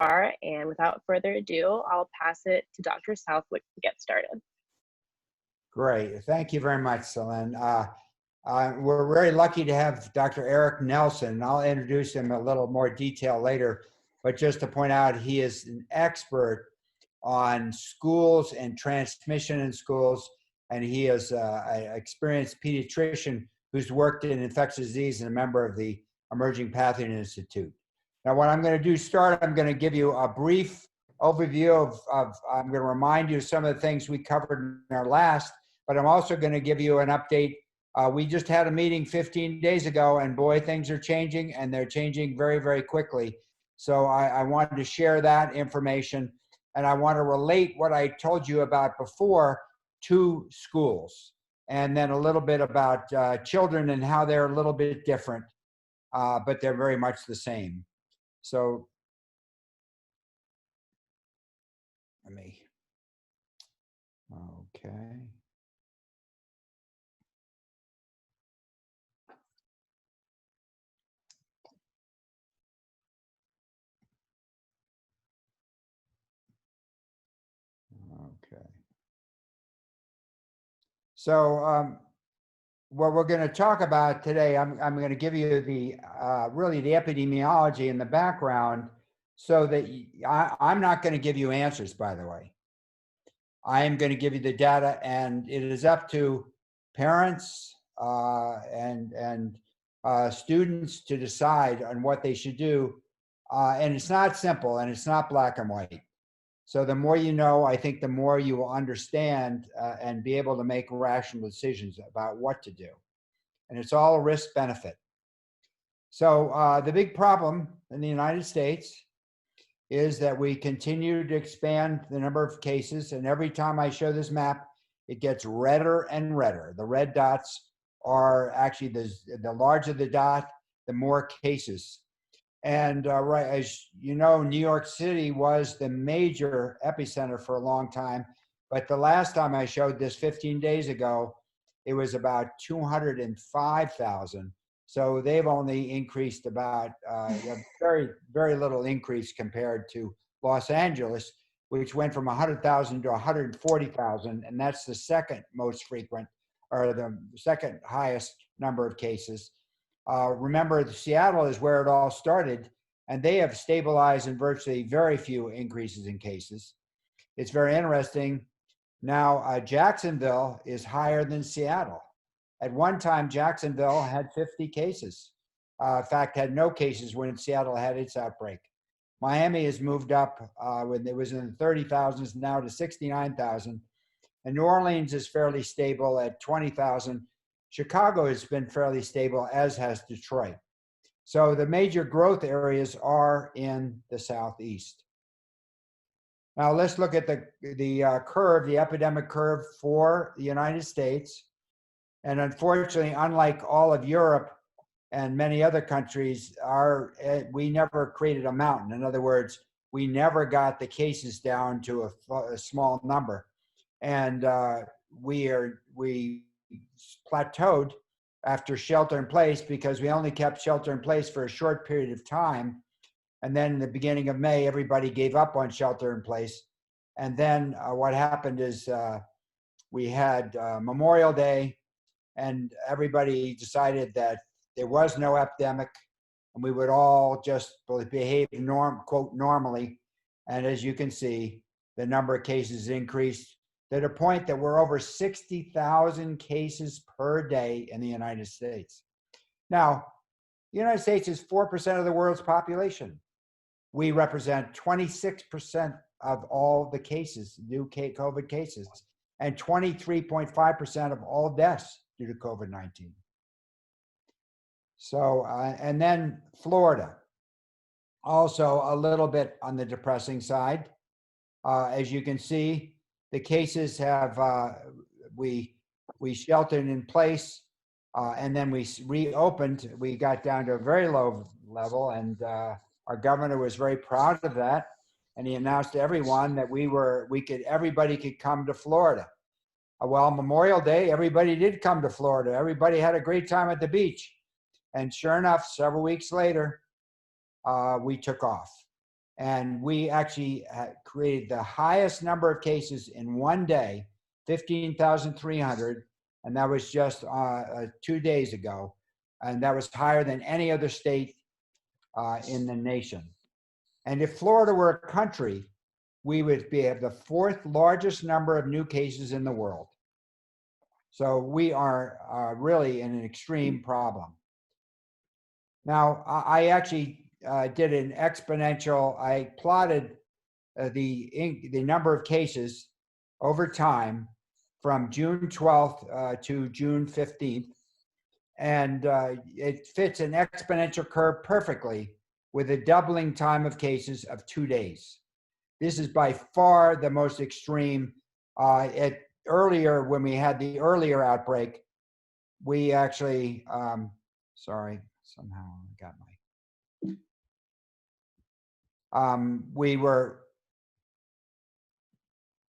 are, and without further ado, I'll pass it to Dr. Southwick to get started. Great. Thank you very much, Celine. We're very lucky to have Dr. Eric Nelson, and I'll introduce him a little more detail later, but just to point out, he is an expert on schools and transmission in schools, and he is an experienced pediatrician who's worked in infectious disease and a member of the Emerging Pathogen Institute. Now, what I'm going to do I'm going to give you a brief overview I'm going to remind you of some of the things we covered in our last, but I'm also going to give you an update. We just had a meeting 15 days ago, and boy, things are changing, and they're changing very, very quickly. So I wanted to share that information, and I want to relate what I told you about before to schools, and then a little bit about children and how they're a little bit different, but they're very much the same. So okay. Okay. So what we're going to talk about today, I'm going to give you the really the epidemiology and the background, so that I'm not going to give you answers, by the way. I am going to give you the data, and it is up to parents and students to decide on what they should do. And it's not simple, and it's not black and white. So the more you know, I think the more you will understand and be able to make rational decisions about what to do. And it's all risk benefit. So the big problem in the United States is that we continue to expand the number of cases. And every time I show this map, it gets redder and redder. The red dots are actually the larger the dot, the more cases. And right, as you know, New York City was the major epicenter for a long time. But the last time I showed this 15 days ago, it was about 205,000. So they've only increased about very, very little increase compared to Los Angeles, which went from 100,000 to 140,000. And that's the second most frequent, or the second highest number of cases. Remember, Seattle is where it all started, and they have stabilized in virtually very few increases in cases. It's very interesting. Now, Jacksonville is higher than Seattle. At one time, Jacksonville had 50 cases. In fact, had no cases when Seattle had its outbreak. Miami has moved up when it was in the 30,000s now to 69,000. And New Orleans is fairly stable at 20,000. Chicago has been fairly stable, as has Detroit. So the major growth areas are in the Southeast. Now let's look at the curve, the epidemic curve for the United States. And unfortunately, unlike all of Europe and many other countries, we never created a mountain. In other words, we never got the cases down to a small number. And we plateaued after shelter in place because we only kept shelter in place for a short period of time. And then in the beginning of May, everybody gave up on shelter in place. And then what happened is we had Memorial Day, and everybody decided that there was no epidemic and we would all just behave quote, normally. And as you can see, the number of cases increased to the point that we're over 60,000 cases per day in the United States. Now, the United States is 4% of the world's population. We represent 26% of all the cases, new COVID cases, and 23.5% of all deaths due to COVID-19. So, and then Florida, also a little bit on the depressing side. As you can see, the cases have, we sheltered in place, and then we reopened. We got down to a very low level, and our governor was very proud of that. And he announced to everyone that everybody could come to Florida. Well, Memorial Day, everybody did come to Florida. Everybody had a great time at the beach. And sure enough, several weeks later, we took off. And we actually created the highest number of cases in one day, 15,300. And that was just 2 days ago. And that was higher than any other state in the nation. And if Florida were a country, we would have the 4th largest number of new cases in the world. So we are really in an extreme problem. Now, I actually did an exponential, I plotted the number of cases over time from June 12th to June 15th. And it fits an exponential curve perfectly with a doubling time of cases of 2 days. This is by far the most extreme. Earlier, when we had the earlier outbreak, we actually, sorry, somehow I got my,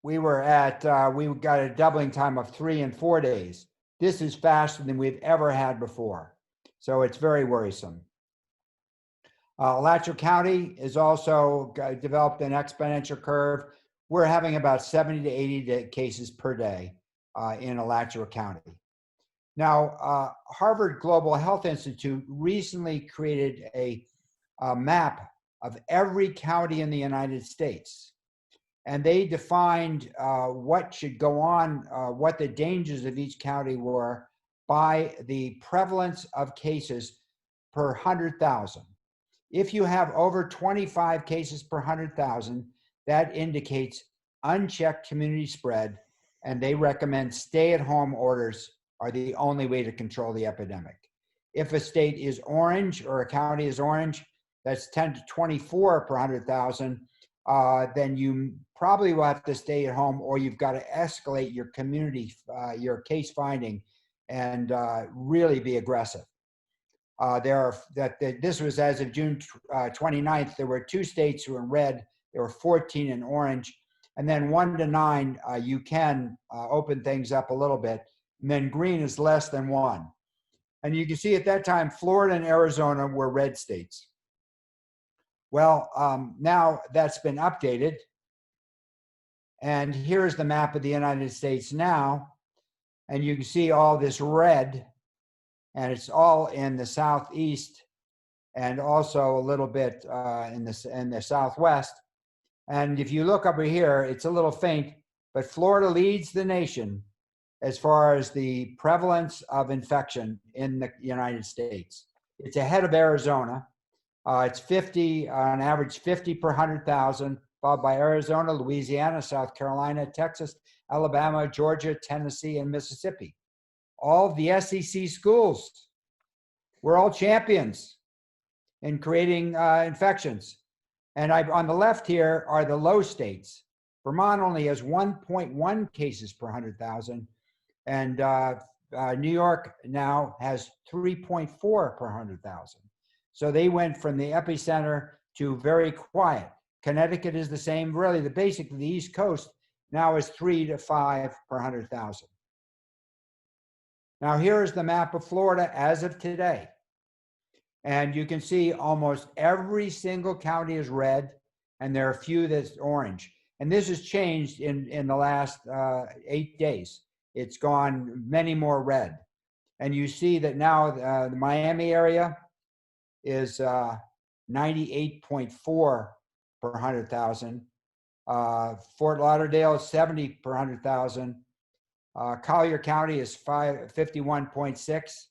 we got a doubling time of 3 and 4 days. This is faster than we've ever had before. So it's very worrisome. Alachua County is also developed an exponential curve. We're having about 70 to 80 cases per day in Alachua County. Now, Harvard Global Health Institute recently created a map of every county in the United States. And they defined what should go on, what the dangers of each county were by the prevalence of cases per 100,000. If you have over 25 cases per 100,000, that indicates unchecked community spread, and they recommend stay-at-home orders are the only way to control the epidemic. If a state is orange or a county is orange, that's 10 to 24 per 100,000, then you probably will have to stay at home, or you've got to escalate your community, your case finding, and really be aggressive. This was as of June 29th. There were 2 states who were in red. There were 14 in orange. And then 1 to 9, you can open things up a little bit. And then green is less than 1. And you can see at that time, Florida and Arizona were red states. Well, now that's been updated. And here's the map of the United States now. And you can see all this red, and it's all in the southeast and also a little bit in the southwest. And if you look over here, it's a little faint, but Florida leads the nation as far as the prevalence of infection in the United States. It's ahead of Arizona. It's 50, on average 50 per 100,000, followed by Arizona, Louisiana, South Carolina, Texas, Alabama, Georgia, Tennessee, and Mississippi. All of the SEC schools, we're all champions in creating infections. And on the left here are the low states. Vermont only has 1.1 cases per 100,000, and New York now has 3.4 per 100,000. So they went from the epicenter to very quiet. Connecticut is the same. Really, basically the East Coast now is 3 to 5 per 100,000. Now here is the map of Florida as of today. And you can see almost every single county is red, and there are a few that's orange. And this has changed in the last 8 days. It's gone many more red. And you see that now the Miami area is 98.4 per 100,000. Fort Lauderdale is 70 per 100,000. Collier County is 51.6.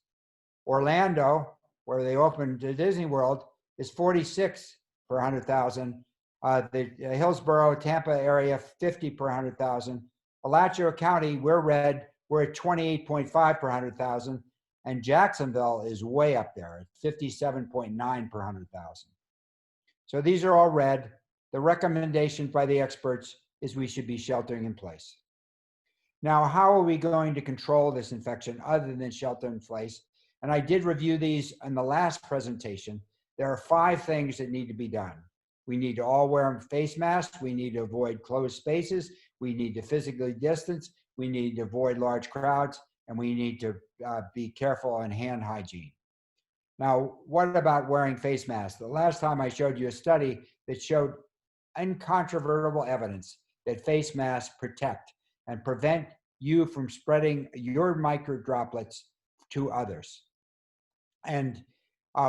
Orlando, where they opened Disney World, is 46 per 100,000. The Hillsborough, Tampa area, 50 per 100,000. Alachua County, we're red, we're at 28.5 per 100,000. And Jacksonville is way up there at 57.9 per 100,000. So these are all red. The recommendation by the experts is we should be sheltering in place. Now, how are we going to control this infection other than shelter in place? And I did review these in the last presentation. There are 5 things that need to be done. We need to all wear face masks. We need to avoid closed spaces. We need to physically distance. We need to avoid large crowds. And we need to be careful on hand hygiene. Now, what about wearing face masks? The last time I showed you a study that showed incontrovertible evidence that face masks protect and prevent you from spreading your micro droplets to others. And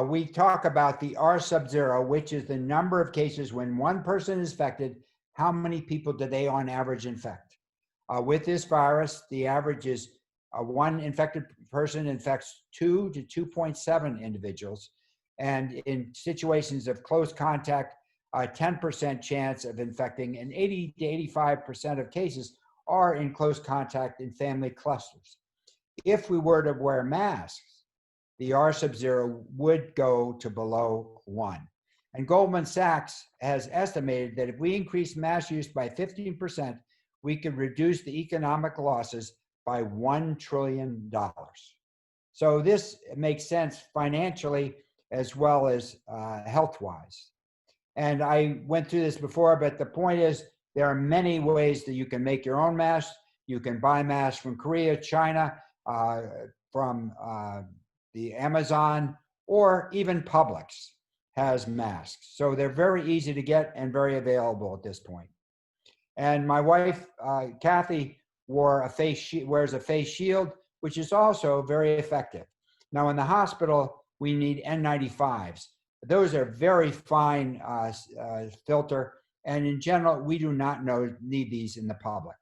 we talk about the R sub 0, which is the number of cases when one person is infected, how many people do they on average infect? With this virus, the average is one infected person infects 2 to 2.7 individuals. And in situations of close contact, a 10% chance of infecting, and 80 to 85% of cases are in close contact in family clusters. If we were to wear masks, the R sub 0 would go to below 1. And Goldman Sachs has estimated that if we increase mask use by 15%, we could reduce the economic losses by $1 trillion. So this makes sense financially as well as health-wise. And I went through this before, but the point is there are many ways that you can make your own masks. You can buy masks from Korea, China, from the Amazon, or even Publix has masks. So they're very easy to get and very available at this point. And my wife, Kathy, wears a face shield, which is also very effective. Now in the hospital, we need N95s. Those are very fine filter. And in general, we do not need these in the public.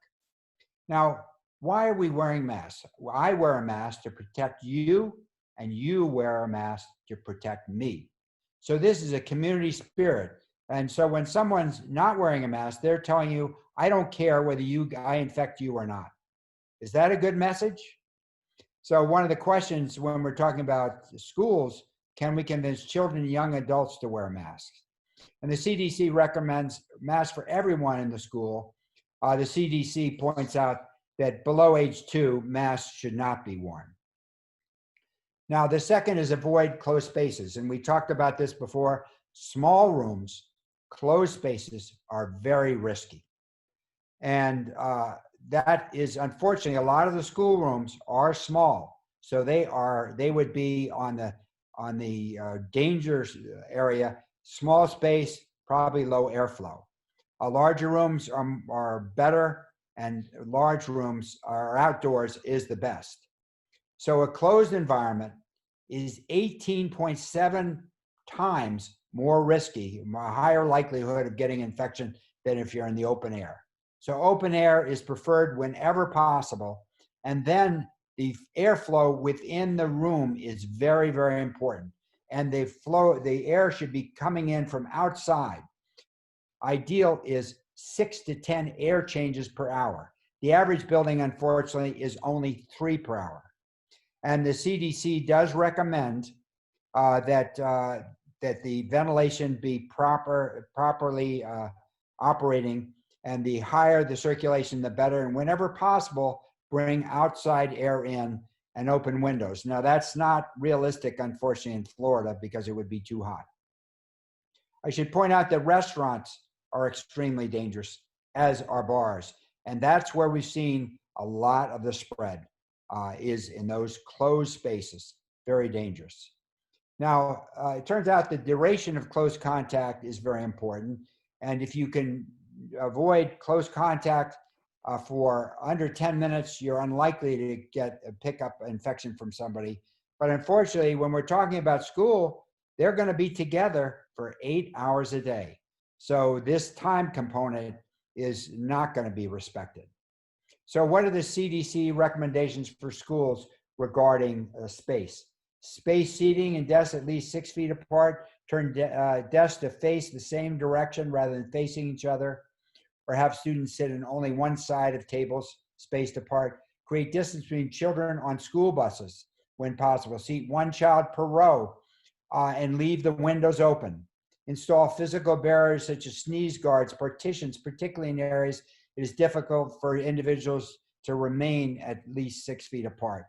Now, why are we wearing masks? Well, I wear a mask to protect you, and you wear a mask to protect me. So this is a community spirit. And so when someone's not wearing a mask, they're telling you, I don't care whether I infect you or not. Is that a good message? So one of the questions when we're talking about schools, can we convince children and young adults to wear masks? And the CDC recommends masks for everyone in the school. The CDC points out that below age 2, masks should not be worn. Now, the second is avoid closed spaces. And we talked about this before. Small rooms, closed spaces are very risky. And that is, unfortunately, a lot of the school rooms are small. So they would be on the danger area, small space, probably low airflow. Larger rooms are better, and large rooms are outdoors is the best. So a closed environment is 18.7 times more risky, a higher likelihood of getting infection than if you're in the open air. So open air is preferred whenever possible. And then the airflow within the room is very, very important. And the air should be coming in from outside. Ideal is 6 to 10 air changes per hour. The average building, unfortunately, is only 3 per hour. And the CDC does recommend that the ventilation be properly operating, and the higher the circulation, the better. And whenever possible, bring outside air in and open windows. Now, that's not realistic, unfortunately, in Florida because it would be too hot. I should point out that restaurants are extremely dangerous, as are bars. And that's where we've seen a lot of the spread is in those closed spaces, very dangerous. Now, it turns out the duration of close contact is very important. And if you can avoid close contact for under 10 minutes, you're unlikely to pick up infection from somebody. But unfortunately, when we're talking about school, they're going to be together for 8 hours a day. So this time component is not going to be respected. So what are the CDC recommendations for schools regarding space? Space seating and desks at least 6 feet apart. Turn desks to face the same direction rather than facing each other. Or have students sit in only one side of tables spaced apart. Create distance between children on school buses when possible. Seat one child per row and leave the windows open. Install physical barriers such as sneeze guards, partitions, particularly in areas it is difficult for individuals to remain at least 6 feet apart.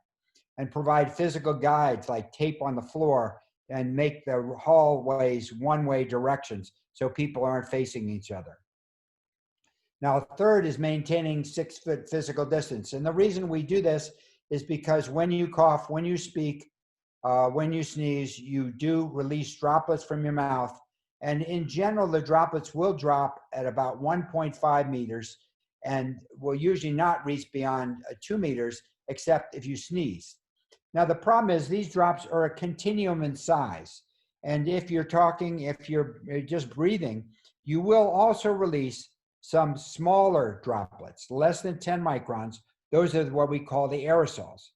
And provide physical guides like tape on the floor and make the hallways one-way directions so people aren't facing each other. Now, third is maintaining 6 foot physical distance. And the reason we do this is because when you cough, when you speak, when you sneeze, you do release droplets from your mouth. And in general, the droplets will drop at about 1.5 meters and will usually not reach beyond 2 meters, except if you sneeze. Now, the problem is these drops are a continuum in size. And if you're just breathing, you will also release some smaller droplets, less than 10 microns. Those are what we call the aerosols.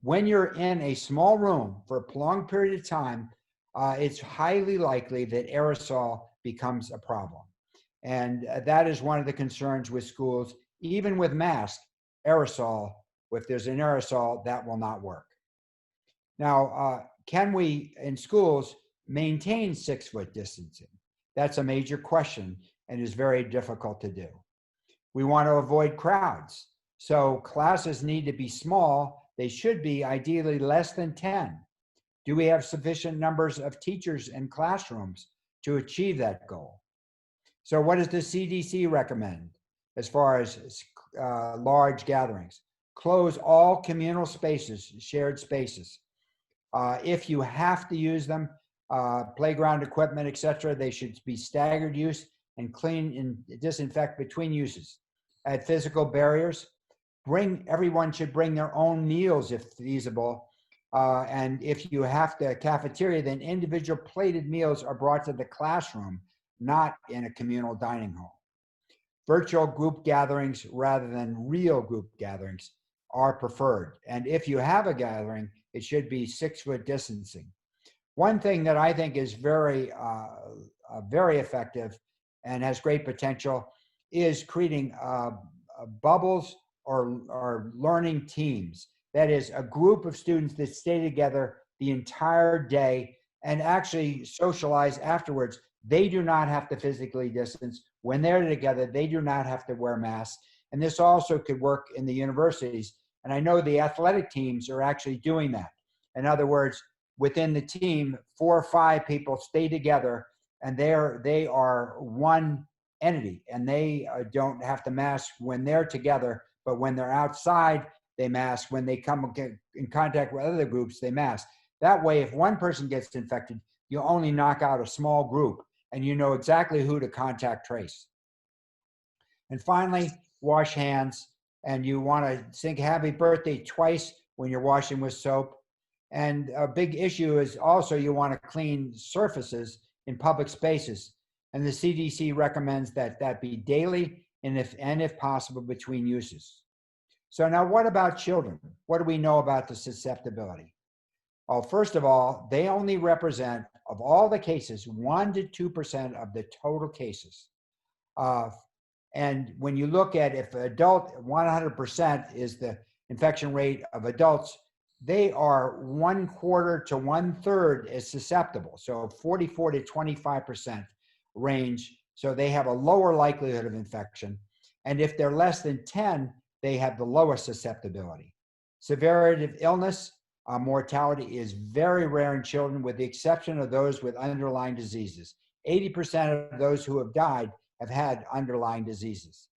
When you're in a small room for a prolonged period of time, it's highly likely that aerosol becomes a problem. And that is one of the concerns with schools. Even with masks, aerosol, if there's an aerosol, that will not work. Now, can we, in schools, maintain 6-foot distancing? That's a major question and is very difficult to do. We want to avoid crowds. So classes need to be small. They should be ideally less than 10. Do we have sufficient numbers of teachers in classrooms to achieve that goal? So what does the CDC recommend as far as large gatherings? Close all communal spaces, shared spaces. If you have to use them, playground equipment, etc., they should be staggered use and clean and disinfect between uses. At physical barriers, everyone should bring their own meals if feasible. And if you have to cafeteria, then individual plated meals are brought to the classroom, not in a communal dining hall. Virtual group gatherings rather than real group gatherings are preferred. And if you have a gathering, it should be 6-foot distancing. One thing that I think is very effective and has great potential is creating bubbles or learning teams. That is a group of students that stay together the entire day and actually socialize afterwards. They do not have to physically distance. When they're together, they do not have to wear masks. And this also could work in the universities. And I know the athletic teams are actually doing that. In other words, within the team, 4 or 5 people stay together and they are one entity and they don't have to mask when they're together, but when they're outside, they mask. When they come in contact with other groups, they mask. That way, if one person gets infected, you only knock out a small group and you know exactly who to contact trace. And finally, wash hands. And you want to sing happy birthday twice when you're washing with soap. And a big issue is also you want to clean surfaces in public spaces. And the CDC recommends that that be daily and if possible between uses. So now what about children? What do we know about the susceptibility? Well, first of all, they only represent, of all the cases, 1 to 2% of the total cases. And when you look at if adult 100% is the infection rate of adults, they are 1/4 to 1/3 as susceptible. So 44 to 25% range. So they have a lower likelihood of infection. And if they're less than 10, they have the lowest susceptibility. Severity of illness, mortality is very rare in children with the exception of those with underlying diseases. 80% of those who have died have had underlying diseases.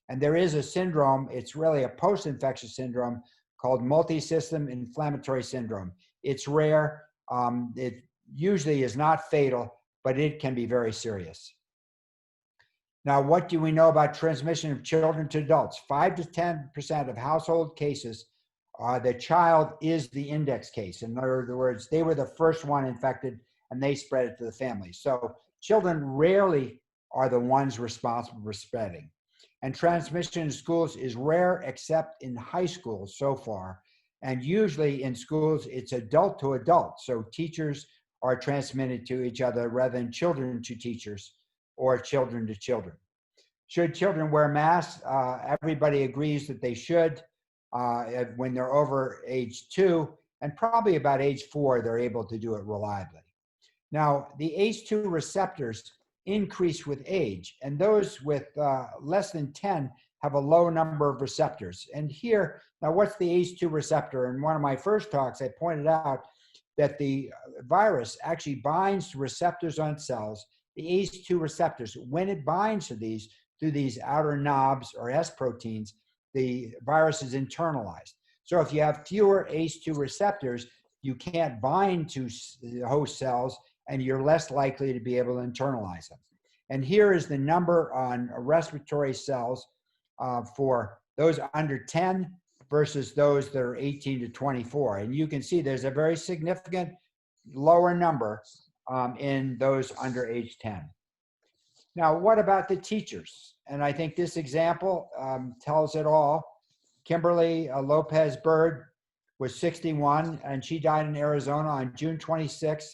And there is a syndrome, it's really a post-infectious syndrome called multisystem inflammatory syndrome. It's rare, it usually is not fatal, but it can be very serious. Now, what do we know about transmission of children to adults? 5 to 10% of household cases, the child is the index case. In other words, they were the first one infected and they spread it to the family. So children rarely are the ones responsible for spreading. And transmission in schools is rare except in high schools so far. And usually in schools, it's adult to adult. So teachers are transmitted to each other rather than children to teachers or children to children. Should children wear masks? Everybody agrees that they should when they're over age 2, and probably about age 4, they're able to do it reliably. Now, the ACE2 receptors increase with age, and those with less than 10 have a low number of receptors. And here, now what's the ACE2 receptor? In one of my first talks, I pointed out that the virus actually binds to receptors on cells, the ACE2 receptors. When it binds to these through these outer knobs or S proteins, the virus is internalized. So if you have fewer ACE2 receptors, you can't bind to the host cells, and you're less likely to be able to internalize them. And here is the number on respiratory cells for those under 10 versus those that are 18 to 24. And you can see there's a very significant lower number in those under age 10. Now, what about the teachers? And I think this example tells it all. Kimberly Lopez Bird was 61, and she died in Arizona on June 26th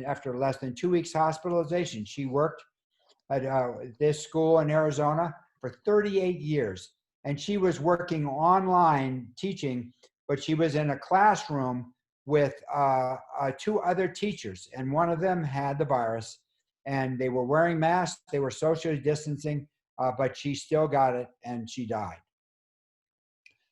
after less than 2 weeks hospitalization. She worked at this school in Arizona for 38 years, and she was working online teaching, but she was in a classroom with 2 other teachers, and one of them had the virus, and they were wearing masks, they were socially distancing, but she still got it, and she died.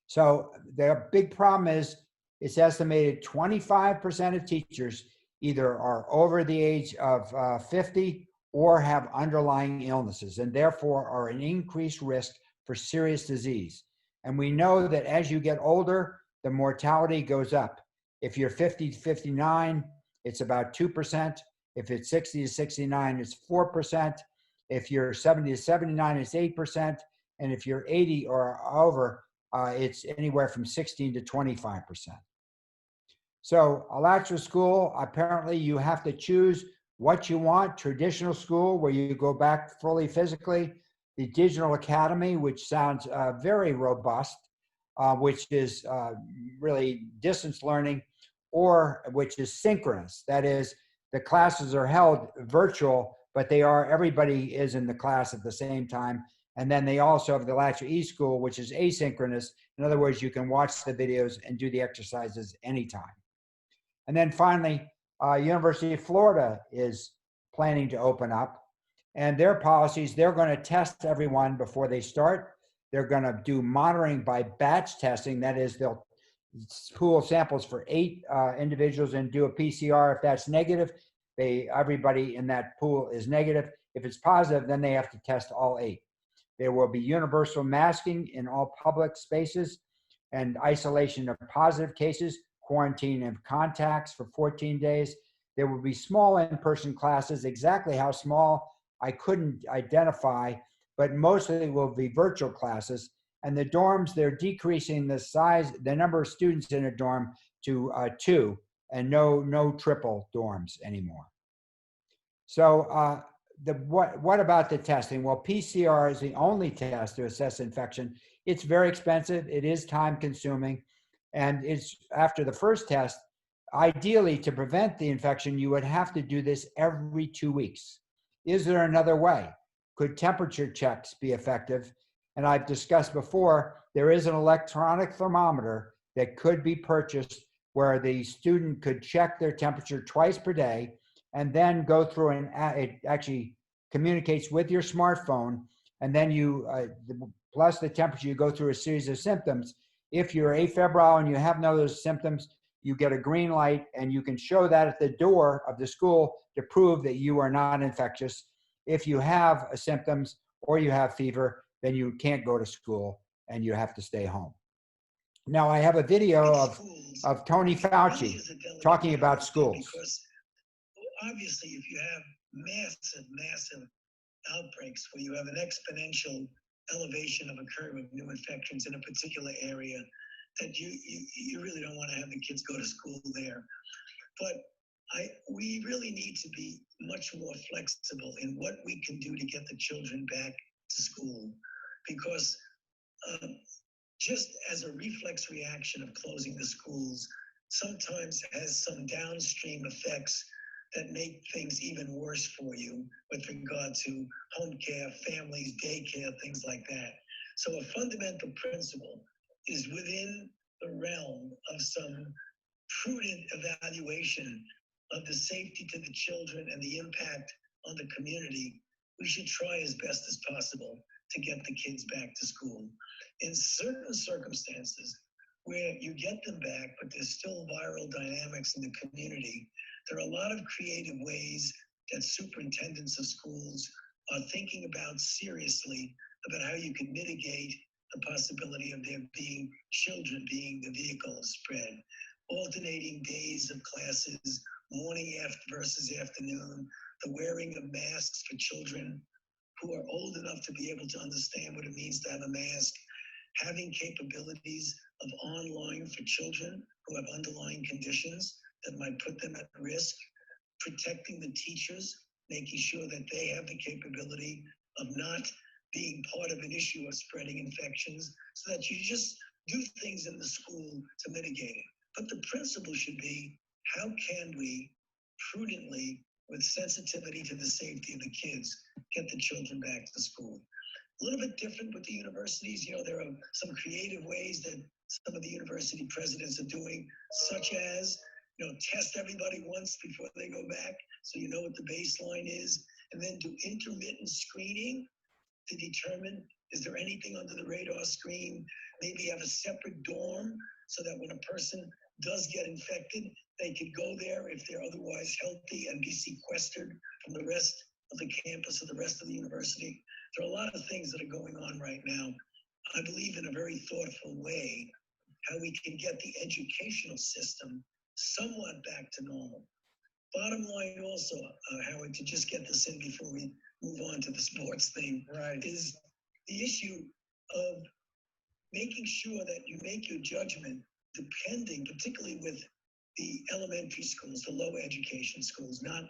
So the big problem is it's estimated 25% of teachers either are over the age of 50 or have underlying illnesses, and therefore are an increased risk for serious disease. And we know that as you get older, the mortality goes up. If you're 50 to 59, it's about 2%. If it's 60 to 69, it's 4%. If you're 70 to 79, it's 8%. And if you're 80 or over, it's anywhere from 16 to 25%. So Alatra School, apparently you have to choose what you want: traditional school, where you go back fully physically; the digital academy, which sounds very robust, which is really distance learning, or which is synchronous. That is, the classes are held virtual, but everybody is in the class at the same time. And then they also have the Alatra eSchool, which is asynchronous. In other words, you can watch the videos and do the exercises anytime. And then finally, University of Florida is planning to open up. And their policies, they're going to test everyone before they start. They're going to do monitoring by batch testing. That is, they'll pool samples for 8 individuals and do a PCR. If that's negative, everybody in that pool is negative. If it's positive, then they have to test all 8. There will be universal masking in all public spaces and isolation of positive cases, quarantine of contacts for 14 days. There will be small in-person classes. Exactly how small, I couldn't identify, but mostly will be virtual classes. And the dorms, they're decreasing the number of students in a dorm to 2, and no triple dorms anymore. So what about the testing? Well, PCR is the only test to assess infection. It's very expensive. It is time consuming. And it's after the first test, ideally to prevent the infection, you would have to do this every 2 weeks. Is there another way? Could temperature checks be effective? And I've discussed before, there is an electronic thermometer that could be purchased where the student could check their temperature twice per day, and then go through it actually communicates with your smartphone, and then plus the temperature, you go through a series of symptoms. If you're afebrile and you have none of those symptoms, you get a green light, and you can show that at the door of the school to prove that you are not infectious. If you have symptoms or you have fever, then you can't go to school and you have to stay home. Now, I have a video of Tony Fauci talking about schools. Because obviously, if you have massive outbreaks where you have an exponential elevation of a curve of new infections in a particular area, that you really don't want to have the kids go to school there. But we really need to be much more flexible in what we can do to get the children back to school, because just as a reflex reaction of closing the schools sometimes has some downstream effects that make things even worse for you with regard to home care, families, daycare, things like that. So a fundamental principle is within the realm of some prudent evaluation of the safety to the children and the impact on the community. We should try as best as possible to get the kids back to school. In certain circumstances where you get them back, but there's still viral dynamics in the community, there are a lot of creative ways that superintendents of schools are thinking about seriously about how you can mitigate the possibility of there being children being the vehicle of spread. alternating days of classes, morning after versus afternoon, the wearing of masks for children who are old enough to be able to understand what it means to have a mask, having capabilities of online for children who have underlying conditions that might put them at risk, protecting the teachers, making sure that they have the capability of not being part of an issue of spreading infections, so that you just do things in the school to mitigate it. But the principle should be, how can we prudently, with sensitivity to the safety of the kids, get the children back to school? A little bit different with the universities. You know, there are some creative ways that some of the university presidents are doing, such as, you know, test everybody once before they go back, so you know what the baseline is, and then do intermittent screening to determine, is there anything under the radar screen? Maybe have a separate dorm so that when a person does get infected, they could go there if they're otherwise healthy and be sequestered from the rest of the campus or the rest of the university. There are a lot of things that are going on right now. I believe in a very thoughtful way how we can get the educational system somewhat back to normal. Bottom line also, Howard, to just get this in before we move on to the sports thing, Right. is the issue of making sure that you make your judgment depending, particularly with the elementary schools, the low education schools, not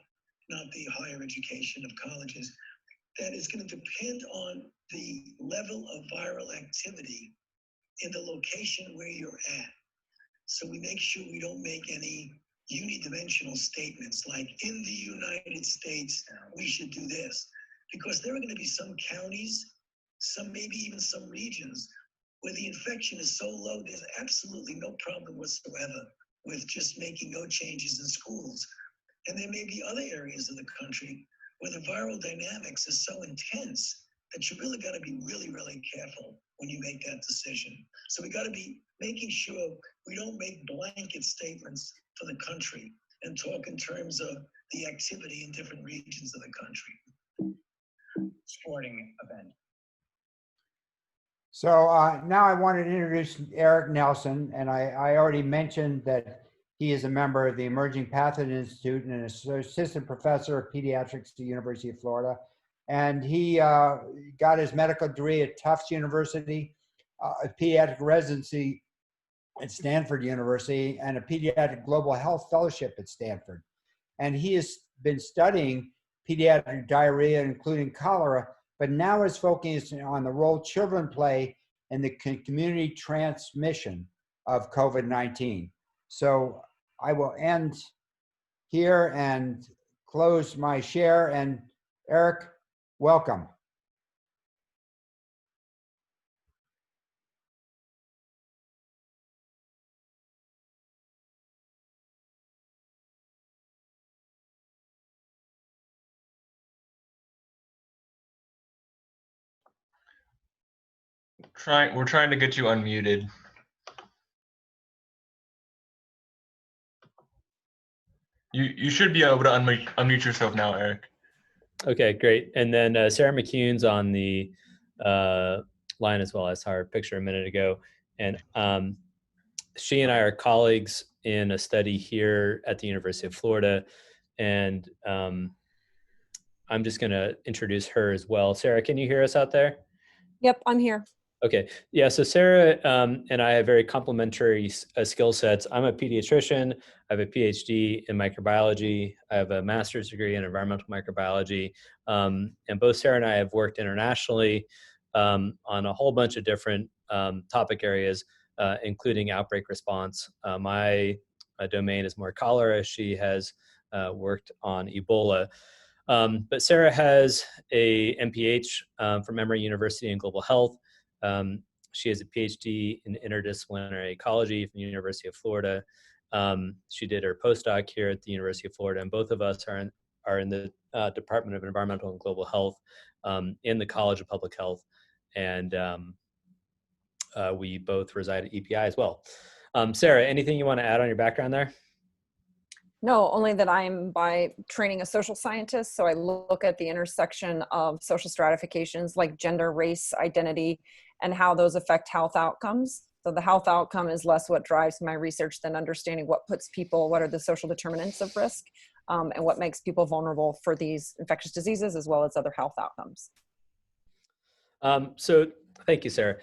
the higher education of colleges, that is going to depend on the level of viral activity in the location where you're at. So we make sure we don't make any unidimensional statements like, in the United States, we should do this. Because there are going to be some counties, maybe even some regions, where the infection is so low, there's absolutely no problem whatsoever with just making no changes in schools. And there may be other areas of the country where the viral dynamics is so intense that you really got to be really, really careful when you make that decision. So we got to be making sure we don't make blanket statements for the country and talk in terms of the activity in different regions of the country. Sporting event. So now I wanted to introduce Eric Nelson, and I already mentioned that he is a member of the Emerging Pathogen Institute and an assistant professor of pediatrics at the University of Florida. And he got his medical degree at Tufts University, a pediatric residency at Stanford University, and a pediatric global health fellowship at Stanford. And he has been studying pediatric diarrhea, including cholera, but now is focusing on the role children play in the community transmission of COVID-19. So I will end here and close my share. And Eric, welcome. We're trying to get you unmuted. You should be able to unmute yourself now, Eric. Okay, great. And then Sarah McKune's on the line as well. I saw her picture a minute ago. And she and I are colleagues in a study here at the University of Florida. And I'm just going to introduce her as well. Sarah, can you hear us out there? Yep, I'm here. Okay. Yeah. So Sarah and I have very complementary skill sets. I'm a pediatrician. I have a PhD in microbiology. I have a master's degree in environmental microbiology. And both Sarah and I have worked internationally on a whole bunch of different topic areas, including outbreak response. My domain is more cholera. She has worked on Ebola. But Sarah has a MPH from Emory University in global health. She has a PhD in interdisciplinary ecology from the University of Florida. She did her postdoc here at the University of Florida, and both of us are in the Department of Environmental and Global Health in the College of Public Health, and we both reside at EPI as well. Sarah, anything you want to add on your background there? No, only that I'm by training a social scientist. So I look at the intersection of social stratifications like gender, race, identity, and how those affect health outcomes. So the health outcome is less what drives my research than understanding what are the social determinants of risk, and what makes people vulnerable for these infectious diseases as well as other health outcomes. So thank you, Sarah.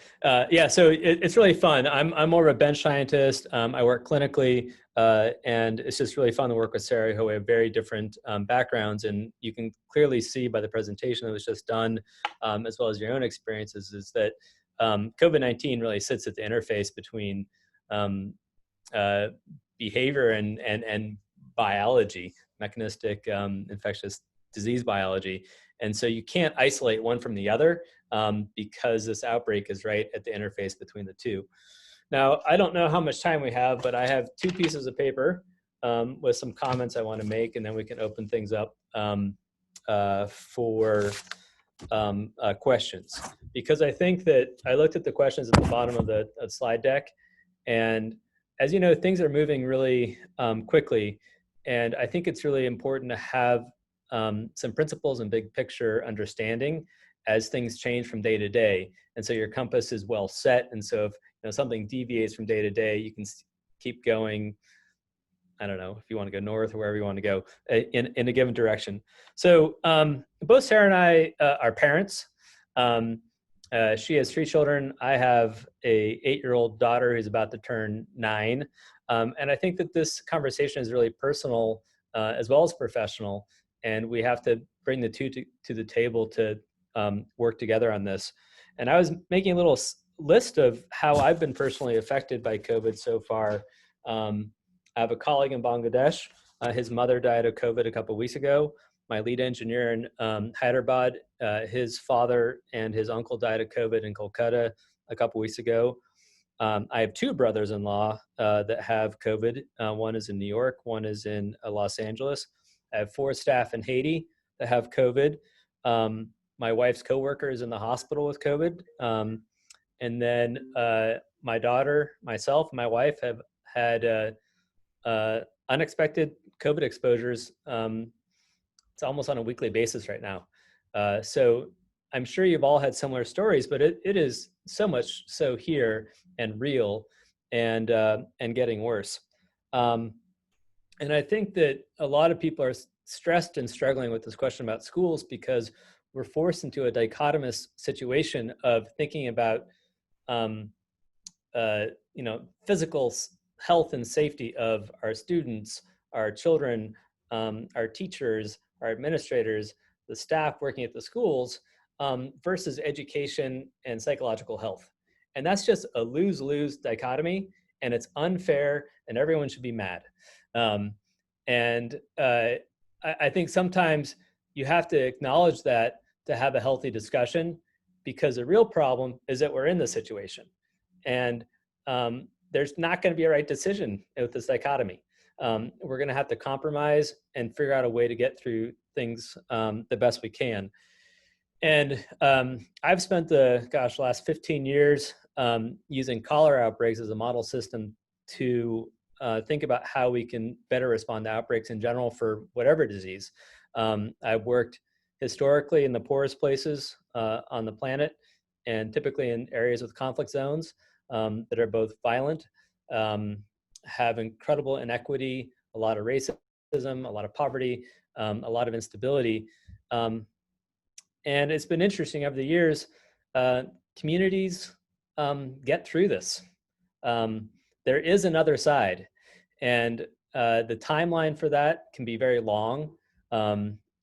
Yeah, so it's really fun. I'm more of a bench scientist. I work clinically, and it's just really fun to work with Sarah, who have very different backgrounds. And you can clearly see by the presentation that was just done, as well as your own experiences, is that COVID-19 really sits at the interface between behavior and biology, mechanistic infectious disease biology. And so you can't isolate one from the other, because this outbreak is right at the interface between the two. Now, I don't know how much time we have, but I have 2 pieces of paper with some comments I want to make, and then we can open things up for questions. Because I think that I looked at the questions at the bottom of the slide deck, and as you know, things are moving really quickly, and I think it's really important to have some principles and big picture understanding as things change from day to day. And so your compass is well set. And so if something deviates from day to day, you can keep going, I don't know, if you want to go north or wherever you want to go in a given direction. So both Sarah and I are parents. She has 3 children. I have a 8-year-old daughter who's about to turn 9. And I think that this conversation is really personal as well as professional. And we have to bring the two to the table to work together on this. And I was making a little list of how I've been personally affected by COVID so far. I have a colleague in Bangladesh. His mother died of COVID a couple of weeks ago. My lead engineer in Hyderabad, his father and his uncle died of COVID in Kolkata a couple of weeks ago. I have 2 brothers-in-law that have COVID. One is in New York, one is in Los Angeles. I have 4 staff in Haiti that have COVID. My wife's coworker is in the hospital with COVID. And then my daughter, myself, and my wife have had unexpected COVID exposures. It's almost on a weekly basis right now. So I'm sure you've all had similar stories, but it is so much so here and real and getting worse. And I think that a lot of people are stressed and struggling with this question about schools because we're forced into a dichotomous situation of thinking about, physical health and safety of our students, our children, our teachers, our administrators, the staff working at the schools, versus education and psychological health. And that's just a lose-lose dichotomy, and it's unfair, and everyone should be mad. I think sometimes you have to acknowledge that to have a healthy discussion, because the real problem is that we're in this situation. And there's not going to be a right decision with this dichotomy. We're going to have to compromise and figure out a way to get through things the best we can. And I've spent the last 15 years using cholera outbreaks as a model system to think about how we can better respond to outbreaks in general for whatever disease. I've worked historically in the poorest places on the planet, and typically in areas with conflict zones that are both violent, have incredible inequity, a lot of racism, a lot of poverty, a lot of instability. And it's been interesting over the years, communities get through this. There is another side, and the timeline for that can be very long.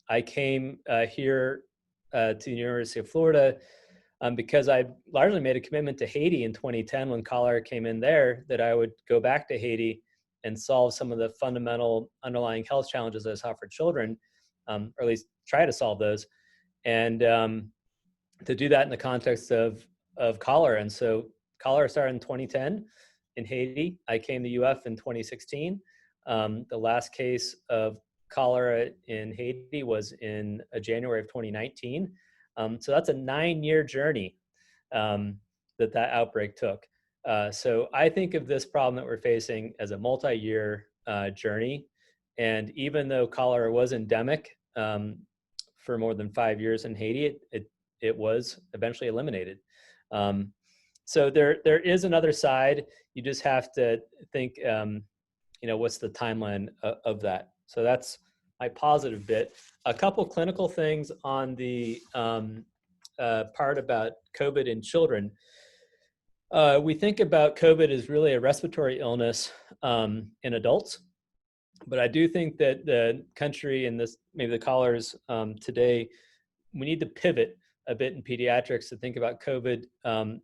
I came here to the University of Florida because I largely made a commitment to Haiti in 2010 when cholera came in there, that I would go back to Haiti and solve some of the fundamental underlying health challenges that I saw for children, or at least try to solve those. And to do that in the context of cholera. And so cholera started in 2010 in Haiti. I came to UF in 2016. The last case of cholera in Haiti was in January of 2019. So that's a 9-year journey that outbreak took. So I think of this problem that we're facing as a multi-year journey. And even though cholera was endemic for more than 5 years in Haiti, it was eventually eliminated. So there is another side. You just have to think, what's the timeline of that? So that's my positive bit. A couple clinical things on the part about COVID in children. We think about COVID as really a respiratory illness in adults, but I do think that the country and maybe the callers today, we need to pivot a bit in pediatrics to think about COVID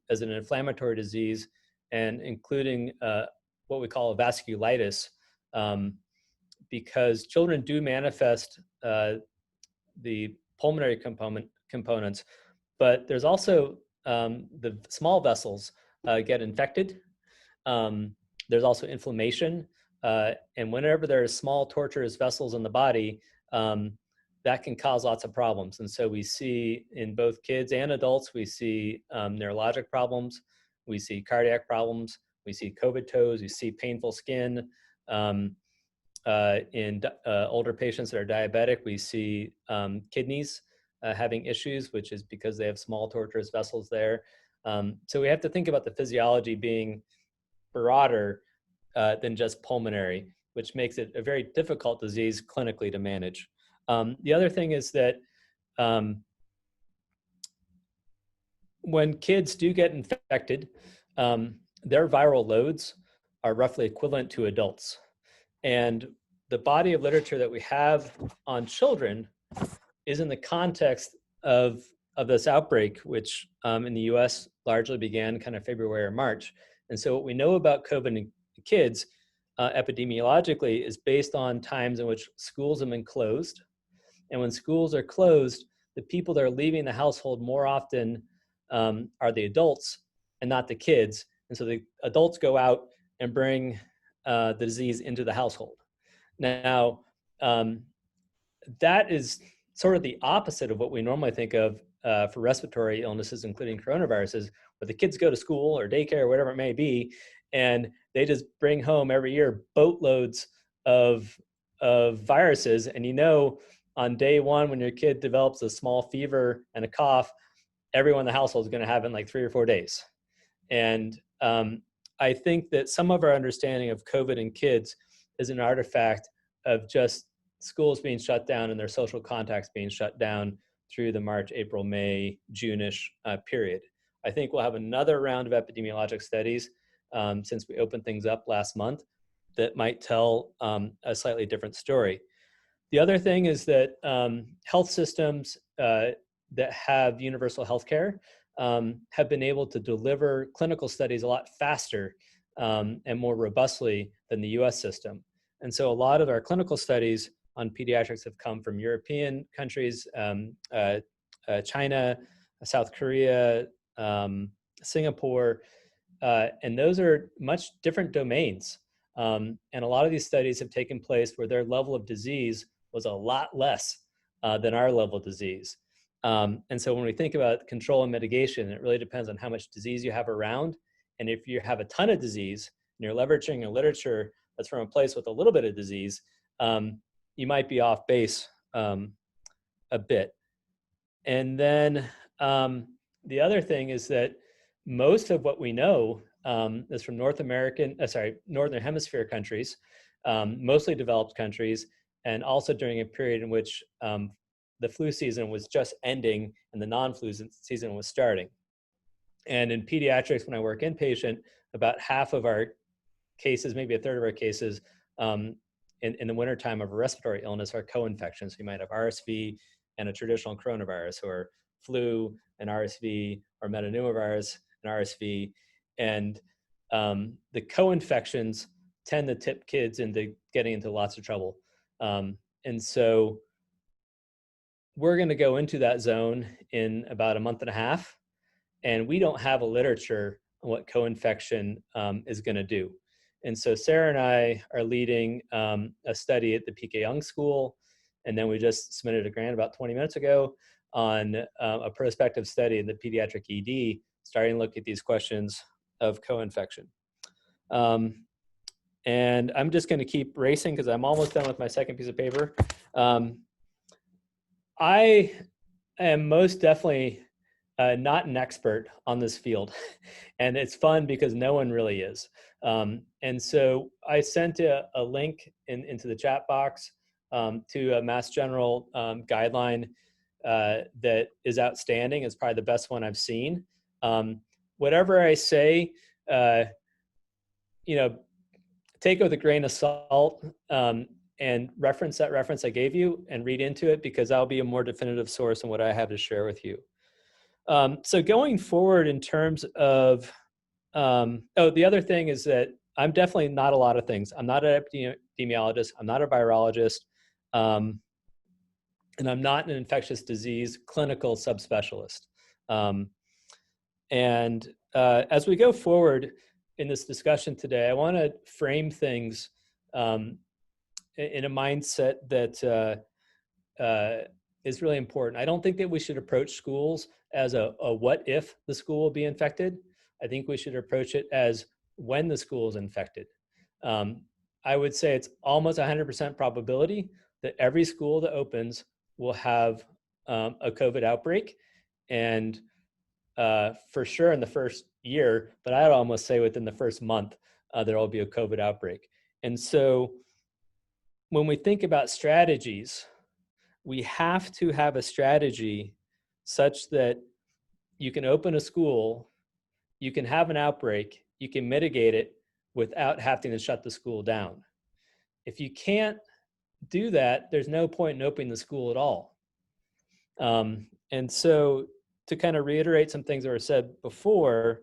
as an inflammatory disease, and including what we call a vasculitis, because children do manifest the pulmonary components, but there's also the small vessels get infected. There's also inflammation, and whenever there's small tortuous vessels in the body, that can cause lots of problems. And so we see in both kids and adults, we see neurologic problems, we see cardiac problems, we see COVID toes, we see painful skin. In older patients that are diabetic, we see kidneys having issues, which is because they have small tortuous vessels there. So we have to think about the physiology being broader than just pulmonary, which makes it a very difficult disease clinically to manage. The other thing is that when kids do get infected, their viral loads are roughly equivalent to adults. And the body of literature that we have on children is in the context of this outbreak, which in the US largely began kind of February or March. And so what we know about COVID in kids epidemiologically is based on times in which schools have been closed. And when schools are closed, the people that are leaving the household more often are the adults and not the kids. And so the adults go out and bring the disease into the household. Now, that is sort of the opposite of what we normally think of for respiratory illnesses, including coronaviruses, where the kids go to school or daycare or whatever it may be, and they just bring home every year boatloads of viruses. And on day one, when your kid develops a small fever and a cough, everyone in the household is going to have it in like 3 or 4 days. And I think that some of our understanding of COVID in kids is an artifact of just schools being shut down and their social contacts being shut down through the March, April, May, June-ish period. I think we'll have another round of epidemiologic studies since we opened things up last month that might tell a slightly different story. The other thing is that health systems that have universal health care have been able to deliver clinical studies a lot faster and more robustly than the US system. And so a lot of our clinical studies on pediatrics have come from European countries, China, South Korea, Singapore, and those are much different domains. And a lot of these studies have taken place where their level of disease was a lot less than our level of disease. And so when we think about control and mitigation, it really depends on how much disease you have around. And if you have a ton of disease and you're leveraging a literature that's from a place with a little bit of disease, you might be off base a bit. And then the other thing is that most of what we know is from Northern Hemisphere countries, mostly developed countries, and also during a period in which the flu season was just ending and the non-flu season was starting. And in pediatrics, when I work inpatient, about half of our cases, maybe a third of our cases in the wintertime of a respiratory illness are co-infections. You might have RSV and a traditional coronavirus, or flu and RSV, or metapneumovirus and RSV. And the co-infections tend to tip kids into getting into lots of trouble. And so we're going to go into that zone in about a month and a half, and we don't have a literature on what co-infection is going to do. And so Sarah and I are leading a study at the PK Young School, and then we just submitted a grant about 20 minutes ago on a prospective study in the pediatric ED, starting to look at these questions of co-infection. And I'm just going to keep racing because I'm almost done with my second piece of paper. I am most definitely not an expert on this field. And it's fun because no one really is. And so I sent a link into the chat box to a Mass General guideline that is outstanding. It's probably the best one I've seen. Whatever I say, you know, take it with a grain of salt and reference that reference I gave you and read into it, because that'll be a more definitive source than what I have to share with you. So going forward in terms of, the other thing is that I'm definitely not a lot of things. I'm not an epidemiologist. I'm not a virologist. And I'm not an infectious disease clinical subspecialist. As we go forward in this discussion today, I want to frame things in a mindset that is really important. I don't think that we should approach schools as a what if the school will be infected. I think we should approach it as when the school is infected. I would say it's almost 100% probability that every school that opens will have a COVID outbreak. And for sure in the first year, but I'd almost say within the first month, there will be a COVID outbreak. And so when we think about strategies, we have to have a strategy such that you can open a school, you can have an outbreak, you can mitigate it without having to shut the school down. If you can't do that, there's no point in opening the school at all. And so to kind of reiterate some things that were said before,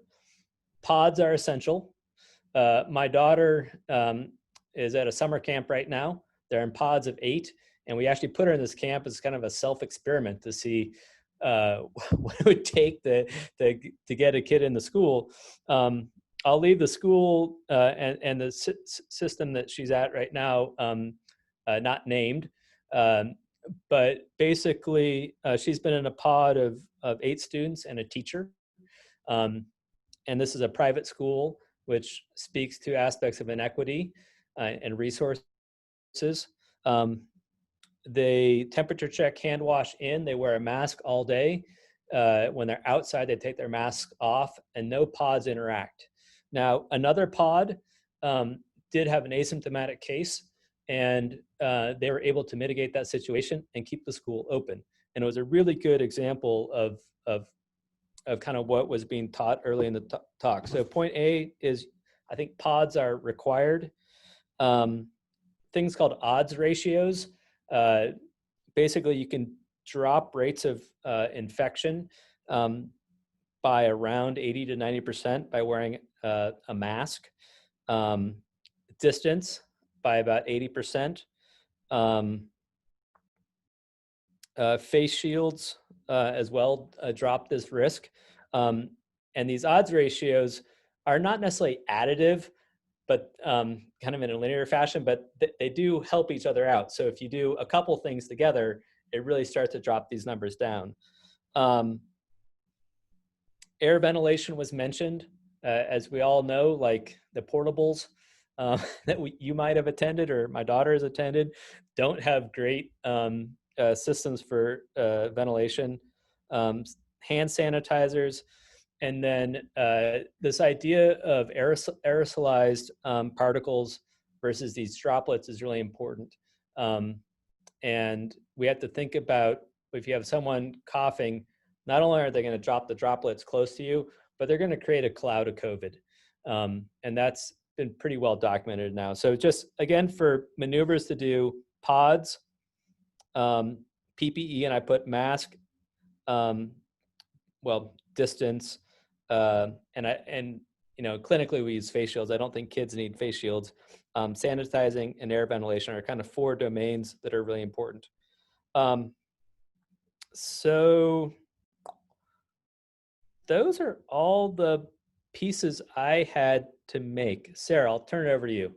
pods are essential. My daughter is at a summer camp right now. They're in pods of 8, and we actually put her in this camp as kind of a self-experiment to see what it would take to get a kid in the school. I'll leave the school and the system that she's at right now not named, but basically she's been in a pod of 8 students and a teacher. And this is a private school, which speaks to aspects of inequity and resources. They temperature check, hand wash in, they wear a mask all day. When they're outside, they take their masks off, and no pods interact. Now, another pod did have an asymptomatic case, and they were able to mitigate that situation and keep the school open. And it was a really good example of kind of what was being taught early in the talk. So point A is, I think pods are required. Things called odds ratios. Basically, you can drop rates of infection by around 80 to 90% by wearing a mask. Distance by about 80%. Face shields as well drop this risk. And these odds ratios are not necessarily additive, but kind of in a linear fashion, but they do help each other out. So if you do a couple things together, it really starts to drop these numbers down. Air ventilation was mentioned. As we all know, like the portables that you might have attended or my daughter has attended don't have great systems for ventilation. Hand sanitizers. And then this idea of aerosolized particles versus these droplets is really important. And we have to think about, if you have someone coughing, not only are they going to drop the droplets close to you, but they're going to create a cloud of COVID. And that's been pretty well documented now. So just, again, for maneuvers to do, pods, PPE, and I put mask, distance, and you know, clinically we use face shields. I don't think kids need face shields. Sanitizing and air ventilation are kind of 4 domains that are really important. So those are all the pieces I had to make. Sarah, I'll turn it over to you.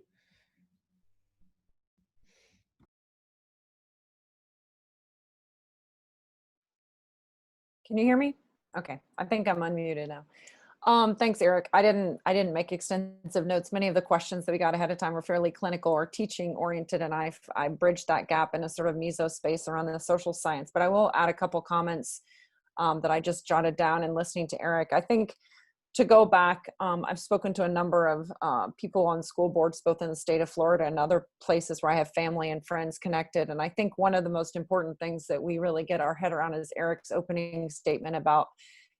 Can you hear me? Okay, I think I'm unmuted now. Thanks, Eric. I didn't make extensive notes. Many of the questions that we got ahead of time were fairly clinical or teaching oriented, and I bridged that gap in a sort of meso space around the social science. But I will add a couple comments that I just jotted down and listening to Eric. I think to go back, I've spoken to a number of people on school boards, both in the state of Florida and other places where I have family and friends connected. And I think one of the most important things that we really get our head around is Eric's opening statement about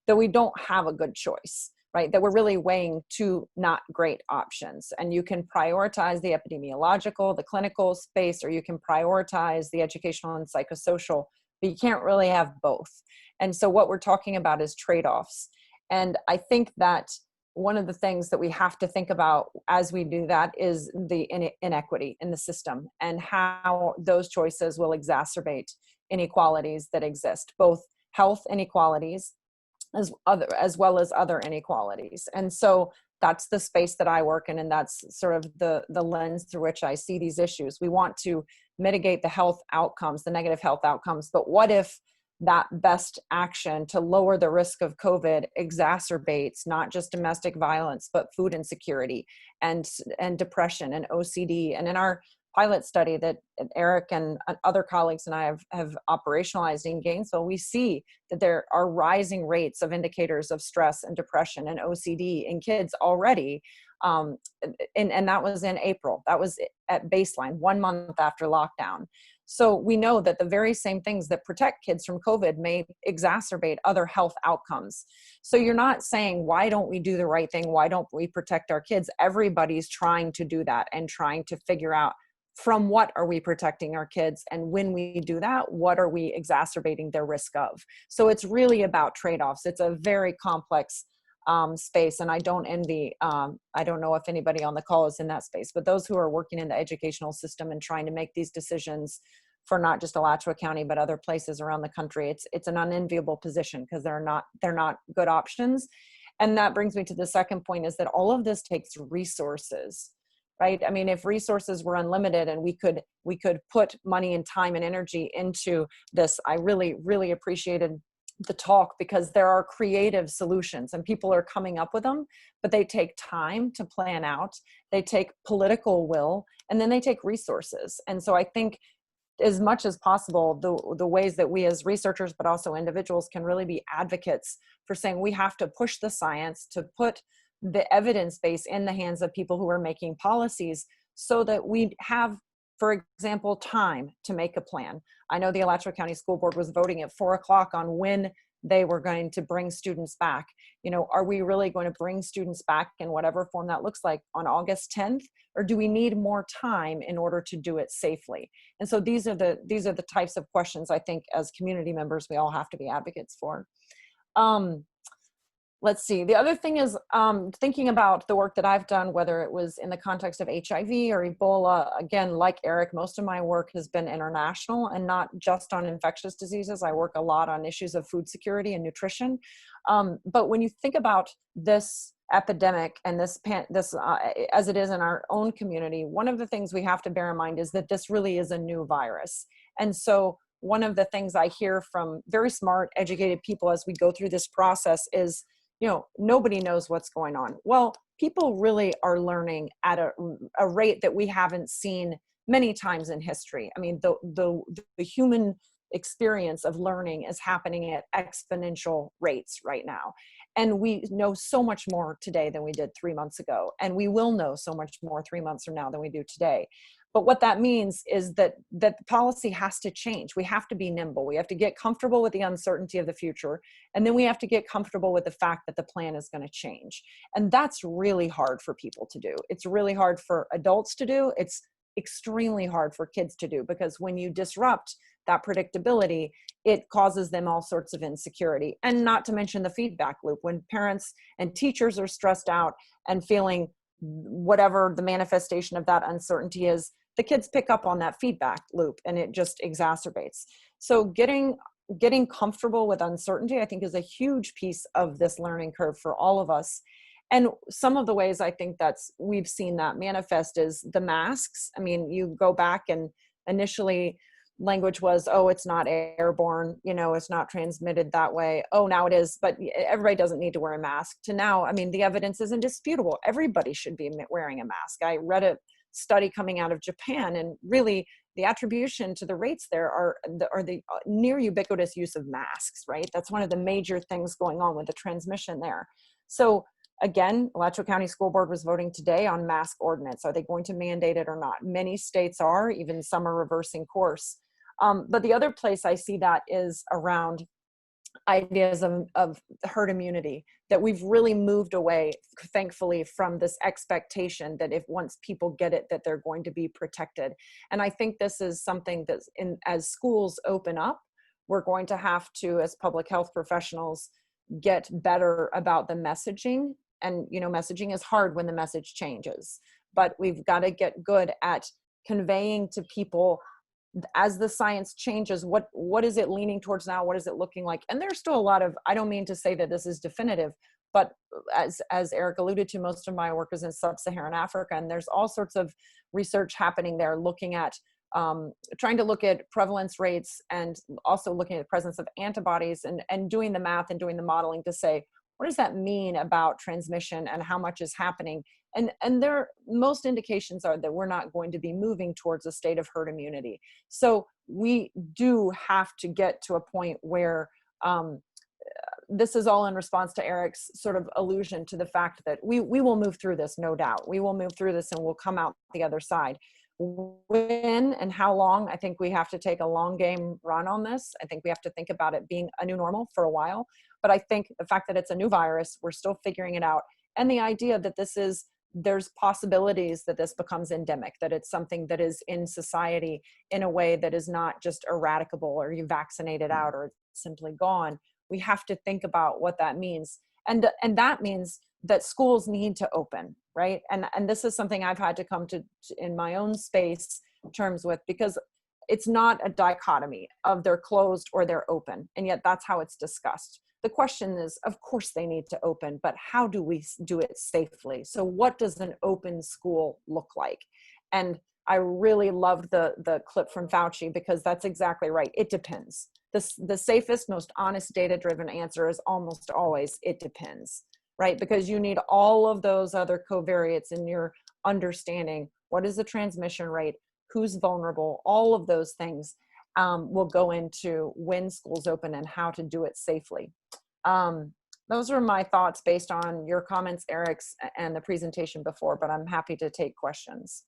that we don't have a good choice, right? That we're really weighing two not great options. And you can prioritize the epidemiological, the clinical space, or you can prioritize the educational and psychosocial, but you can't really have both. And so what we're talking about is trade-offs. And I think that one of the things that we have to think about as we do that is the inequity in the system and how those choices will exacerbate inequalities that exist, both health inequalities as well as other inequalities. And so that's the space that I work in, and that's sort of the lens through which I see these issues. We want to mitigate the health outcomes, the negative health outcomes, but what if that best action to lower the risk of COVID exacerbates not just domestic violence, but food insecurity and depression and OCD? And in our pilot study that Eric and other colleagues and I have operationalized in Gainesville, we see that there are rising rates of indicators of stress and depression and OCD in kids already. And that was in April. That was at baseline, 1 month after lockdown. So we know that the very same things that protect kids from COVID may exacerbate other health outcomes. So you're not saying, why don't we do the right thing? Why don't we protect our kids? Everybody's trying to do that and trying to figure out from what are we protecting our kids? And when we do that, what are we exacerbating their risk of? So it's really about trade-offs. It's a very complex space. And I don't envy, I don't know if anybody on the call is in that space, but those who are working in the educational system and trying to make these decisions for not just Alachua County, but other places around the country, it's an unenviable position because they're not good options. And that brings me to the second point, is that all of this takes resources, right? I mean, if resources were unlimited and we could put money and time and energy into this, I really, really appreciated the talk, because there are creative solutions and people are coming up with them, but they take time to plan out, they take political will, and then they take resources. And so I think as much as possible, the ways that we as researchers, but also individuals, can really be advocates for saying we have to push the science to put the evidence base in the hands of people who are making policies, so that we have, for example, time to make a plan. I know the Alachua County School Board was voting at 4 o'clock on when they were going to bring students back. You know, are we really going to bring students back in whatever form that looks like on August 10th? Or do we need more time in order to do it safely? And so these are the types of questions I think as community members we all have to be advocates for. Let's see. The other thing is thinking about the work that I've done, whether it was in the context of HIV or Ebola. Again, like Eric, most of my work has been international and not just on infectious diseases. I work a lot on issues of food security and nutrition. But when you think about this epidemic and this as it is in our own community, one of the things we have to bear in mind is that this really is a new virus. And so one of the things I hear from very smart, educated people as we go through this process is, you know, nobody knows what's going on. Well, people really are learning at a rate that we haven't seen many times in history. I mean, the human experience of learning is happening at exponential rates right now. And we know so much more today than we did 3 months ago. And we will know so much more 3 months from now than we do today. But what that means is that the policy has to change. We have to be nimble. We have to get comfortable with the uncertainty of the future. And then we have to get comfortable with the fact that the plan is going to change. And that's really hard for people to do. It's really hard for adults to do. It's extremely hard for kids to do, because when you disrupt that predictability, it causes them all sorts of insecurity. And not to mention the feedback loop. When parents and teachers are stressed out and feeling whatever the manifestation of that uncertainty is, the kids pick up on that feedback loop and it just exacerbates. So getting comfortable with uncertainty, I think, is a huge piece of this learning curve for all of us. And some of the ways I think we've seen that manifest is the masks. I mean, you go back and initially language was, oh, it's not airborne, you know, it's not transmitted that way. Oh, now it is, but everybody doesn't need to wear a mask. To now, I mean, the evidence is indisputable. Everybody should be wearing a mask. I read study coming out of Japan, and really the attribution to the rates there are the near ubiquitous use of masks, right? That's one of the major things going on with the transmission there. So again, Alachua County School Board was voting today on mask ordinance. Are they going to mandate it or not? Many states are, even some are reversing course. But the other place I see that is around ideas of herd immunity, that we've really moved away, thankfully, from this expectation that if once people get it, that they're going to be protected. And I think this is something that's as schools open up, we're going to have to, as public health professionals, get better about the messaging. And, you know, messaging is hard when the message changes, but we've got to get good at conveying to people, as the science changes, what is it leaning towards now? What is it looking like? And there's still a lot of, I don't mean to say that this is definitive, but as Eric alluded to, most of my work is in sub-Saharan Africa, and there's all sorts of research happening there, looking at, trying to look at prevalence rates, and also looking at the presence of antibodies, and doing the math and doing the modeling to say, what does that mean about transmission and how much is happening? And there, most indications are that we're not going to be moving towards a state of herd immunity. So we do have to get to a point where this is all in response to Eric's sort of allusion to the fact that we will move through this, no doubt. We will move through this and we'll come out the other side. When and how long, I think we have to take a long game run on this. I think we have to think about it being a new normal for a while. But I think the fact that it's a new virus, we're still figuring it out. And the idea that there's possibilities that this becomes endemic, that it's something that is in society in a way that is not just eradicable, or you vaccinate it out or it's simply gone. We have to think about what that means. And that means that schools need to open, right? And this is something I've had to come to in my own space terms with, because it's not a dichotomy of they're closed or they're open. And yet that's how it's discussed. The question is, of course they need to open, but how do we do it safely? So what does an open school look like? And I really loved the clip from Fauci, because that's exactly right. It depends. The safest, most honest, data-driven answer is almost always, it depends, right? Because you need all of those other covariates in your understanding. What is the transmission rate? Who's vulnerable? All of those things will go into when schools open and how to do it safely. Those are my thoughts based on your comments, Eric's, and the presentation before, but I'm happy to take questions.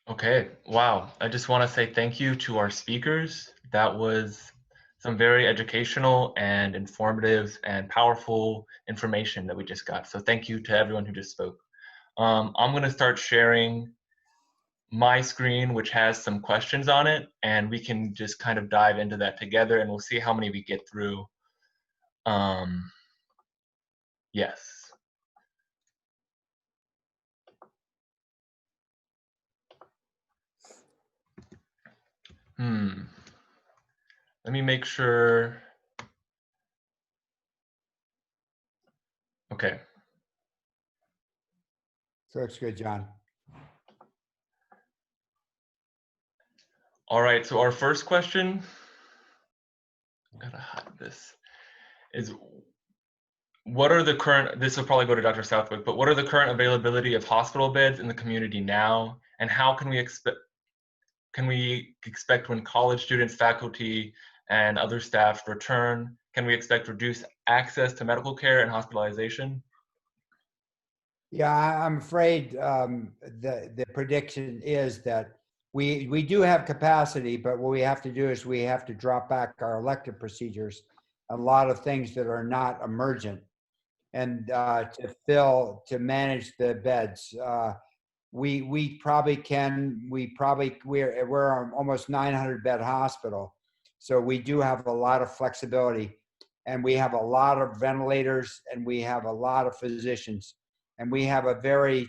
Okay, wow. I just want to say thank you to our speakers. That was some very educational and informative and powerful information that we just got. So thank you to everyone who just spoke. I'm going to start sharing my screen, which has some questions on it, and we can just kind of dive into that together, and we'll see how many we get through. Yes. Let me make sure. Okay. So it's good, John. All right, so our first question, I gotta hide this, is what are the current, this will probably go to Dr. Southwick, but what are the current availability of hospital beds in the community now? And how can we expect when college students, faculty, and other staff return, can we expect reduced access to medical care and hospitalization? Yeah, I'm afraid the prediction is that we do have capacity, but what we have to do is we have to drop back our elective procedures, a lot of things that are not emergent, and to manage the beds. We're almost 900 bed hospital, so we do have a lot of flexibility, and we have a lot of ventilators, and we have a lot of physicians, and we have a very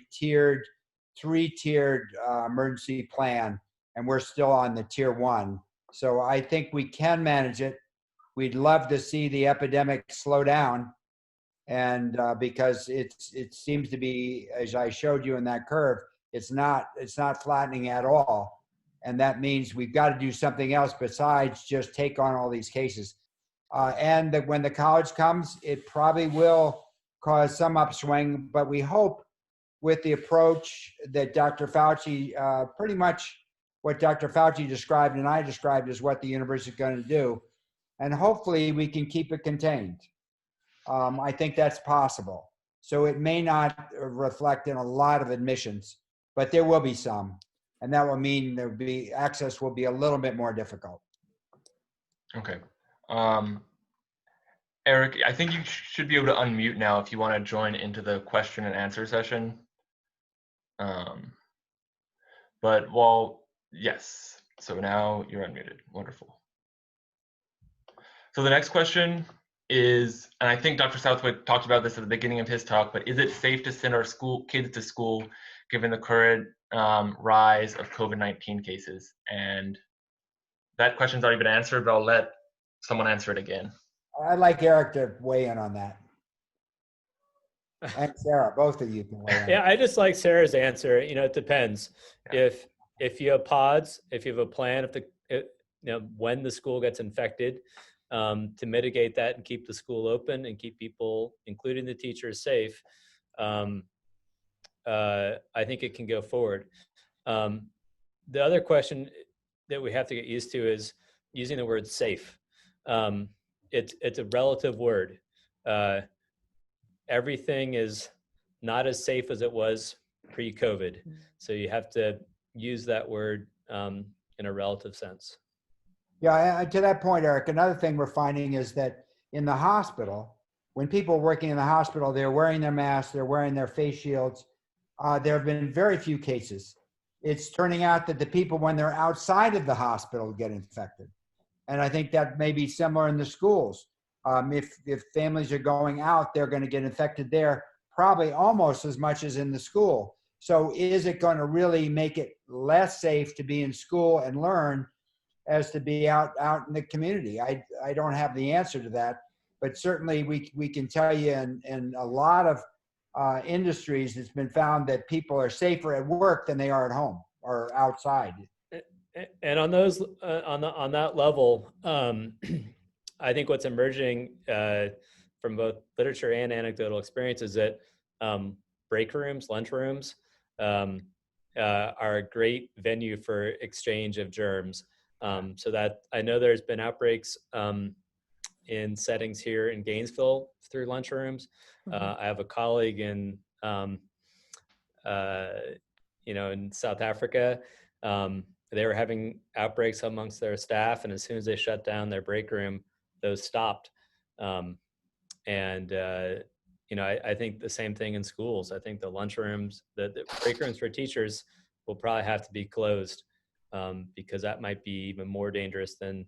three-tiered emergency plan, and we're still on the tier 1. So I think we can manage it. We'd love to see the epidemic slow down, and because it seems to be, as I showed you in that curve, it's not flattening at all, and that means we've got to do something else besides just take on all these cases. And that when the college comes, it probably will cause some upswing, but we hope with the approach that Dr. Fauci, pretty much what Dr. Fauci described and I described is what the university is going to do. And hopefully we can keep it contained. I think that's possible. So it may not reflect in a lot of admissions, but there will be some. And that will mean there will be access will be a little bit more difficult. Okay. Eric, I think you should be able to unmute now if you want to join into the question and answer session. But yes, so now you're unmuted. Wonderful. So the next question is, and I think Dr. Southwick talked about this at the beginning of his talk, but is it safe to send our kids to school given the current rise of COVID-19 cases? And that question's already been answered, but I'll let someone answer it again. I'd like Eric to weigh in on that. And Sarah, both of you can weigh in. Yeah, I just like Sarah's answer. It depends. Yeah. If you have pods, if you have a plan, when the school gets infected, to mitigate that and keep the school open and keep people, including the teachers, safe, I think it can go forward. The other question that we have to get used to is using the word safe. It's a relative word. Everything is not as safe as it was pre-COVID. So you have to use that word in a relative sense. Yeah, to that point, Eric, another thing we're finding is that in the hospital, when people are working in the hospital, they're wearing their masks, they're wearing their face shields. There have been very few cases. It's turning out that the people, when they're outside of the hospital, get infected. And I think that may be similar in the schools. If families are going out, they're going to get infected there, probably almost as much as in the school. So is it going to really make it less safe to be in school and learn as to be out in the community? I don't have the answer to that, but certainly we can tell you in a lot of industries, it's been found that people are safer at work than they are at home or outside. And on those, on that level, I think what's emerging from both literature and anecdotal experience is that break rooms, lunch rooms, are a great venue for exchange of germs. So that I know there's been outbreaks in settings here in Gainesville through lunchrooms. I have a colleague in South Africa. They were having outbreaks amongst their staff, and as soon as they shut down their break room, those stopped. I think the same thing in schools. I think the lunchrooms, the break rooms for teachers will probably have to be closed because that might be even more dangerous than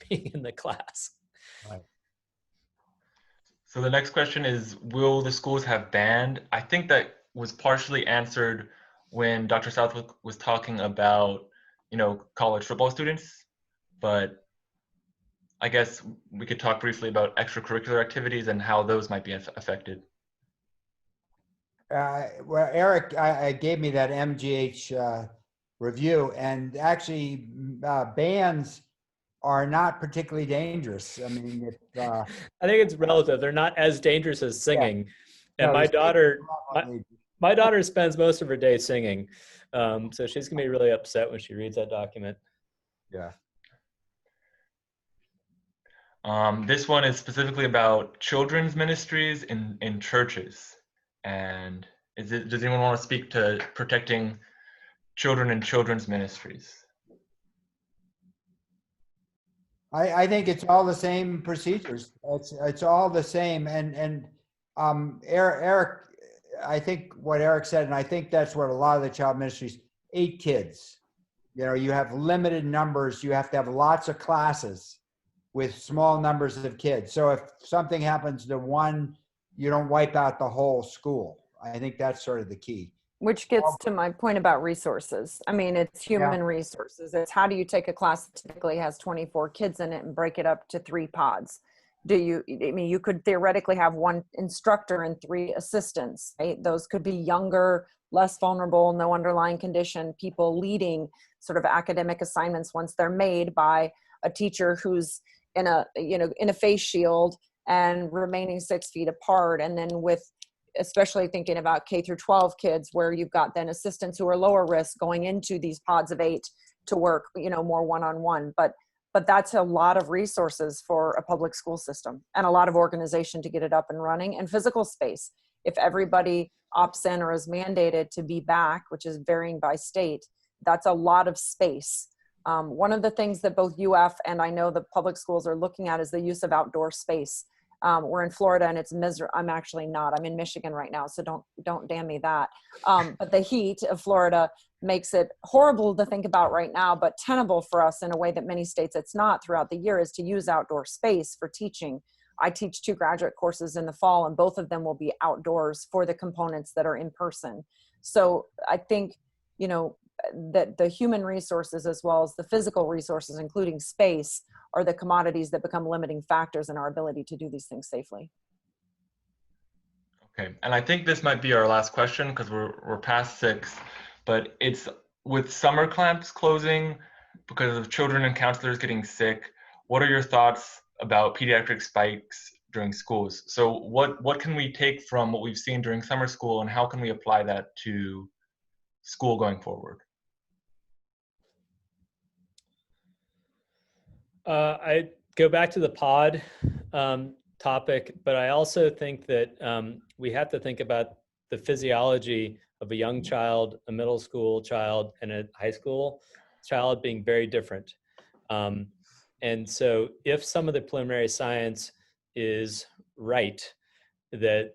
being in the class. Right. So the next question is, will the schools have band? I think that was partially answered when Dr. Southwick was talking about, college football students, but I guess we could talk briefly about extracurricular activities and how those might be affected. Well, Eric I gave me that MGH review, and actually bands are not particularly dangerous. I mean, I think it's relative. They're not as dangerous as singing. Yeah. And no, my daughter spends most of her day singing. So she's gonna be really upset when she reads that document. Yeah. This one is specifically about children's ministries in churches. And does anyone want to speak to protecting children in children's ministries? I think it's all the same procedures. It's all the same. And Eric, I think what Eric said, and I think that's what a lot of the child ministries, 8 kids. You have limited numbers. You have to have lots of classes with small numbers of kids. So if something happens to one, you don't wipe out the whole school. I think that's sort of the key. Which gets to my point about resources. I mean, it's human resources. It's how do you take a class that typically has 24 kids in it and break it up to 3 pods? You could theoretically have 1 instructor and 3 assistants, right? Those could be younger, less vulnerable, no underlying condition, people leading sort of academic assignments once they're made by a teacher who's in a face shield and remaining 6 feet apart. And then with especially thinking about K through 12 kids, where you've got then assistants who are lower risk going into these pods of 8 to work, more one-on-one. But that's a lot of resources for a public school system, and a lot of organization to get it up and running, and physical space. If everybody opts in or is mandated to be back, which is varying by state, that's a lot of space. One of the things that both UF and I know the public schools are looking at is the use of outdoor space. We're in Florida and it's miserable. I'm actually not. I'm in Michigan right now, so don't damn me that. But the heat of Florida makes it horrible to think about right now, but tenable for us in a way that many states it's not throughout the year, is to use outdoor space for teaching. I teach 2 graduate courses in the fall, and both of them will be outdoors for the components that are in person. So I think, that the human resources as well as the physical resources, including space, are the commodities that become limiting factors in our ability to do these things safely. Okay, and I think this might be our last question because we're past 6, but it's with summer camps closing because of children and counselors getting sick. What are your thoughts about pediatric spikes during schools? So what can we take from what we've seen during summer school, and how can we apply that to school going forward? I go back to the pod topic, but I also think that we have to think about the physiology of a young child, a middle school child, and a high school child being very different. And so if some of the preliminary science is right, that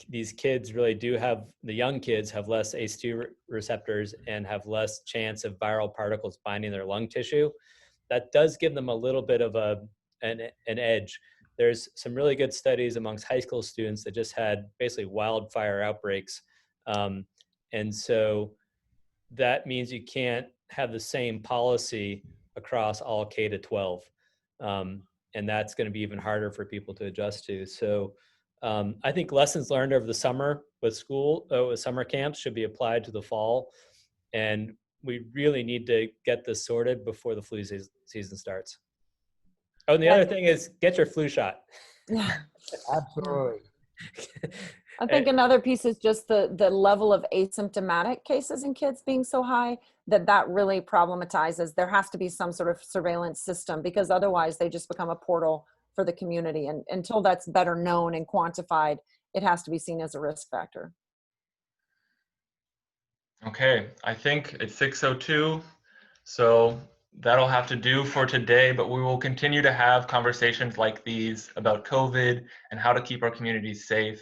these kids really do have, the young kids have less ACE2 receptors and have less chance of viral particles binding their lung tissue, that does give them a little bit of an edge. There's some really good studies amongst high school students that just had basically wildfire outbreaks. And so that means you can't have the same policy across all K to 12. And that's going to be even harder for people to adjust to. So I think lessons learned over the summer with summer camps should be applied to the fall. And we really need to get this sorted before the flu season starts. Oh, and the other thing is get your flu shot. Yeah. Absolutely. I think another piece is just the level of asymptomatic cases in kids being so high that really problematizes. There has to be some sort of surveillance system, because otherwise they just become a portal for the community. And until that's better known and quantified, it has to be seen as a risk factor. Okay, I think it's 6:02, so that'll have to do for today, but we will continue to have conversations like these about COVID and how to keep our communities safe.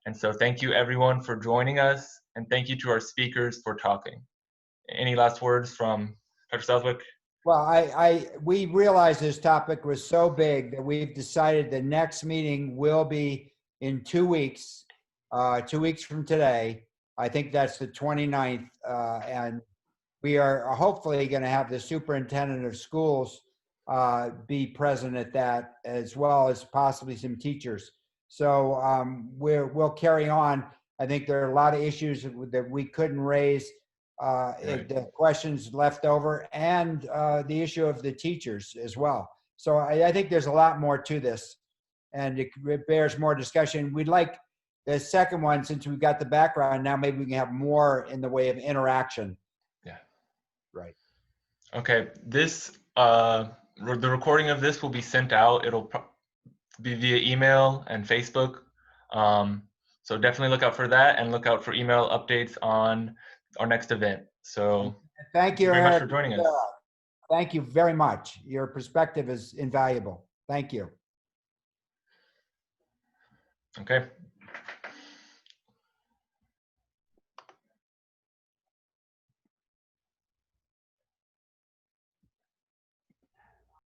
And so thank you everyone for joining us, and thank you to our speakers for talking. Any last words from Dr. Southwick? Well, we realized this topic was so big that we've decided the next meeting will be in 2 weeks, 2 weeks from today. I think that's the 29th, and we are hopefully going to have the superintendent of schools be present at that, as well as possibly some teachers. So we'll carry on. I think there are a lot of issues that we couldn't raise, Right. the questions left over, and the issue of the teachers as well. So I think there's a lot more to this, and it bears more discussion. We'd like the second one, since we've got the background now, maybe we can have more in the way of interaction. Yeah. Right. Okay, this the recording of this will be sent out. It'll be via email and Facebook. So definitely look out for that, and look out for email updates on our next event. So Thank you very much Eric. for joining us. Thank you very much. Your perspective is invaluable. Thank you. Okay.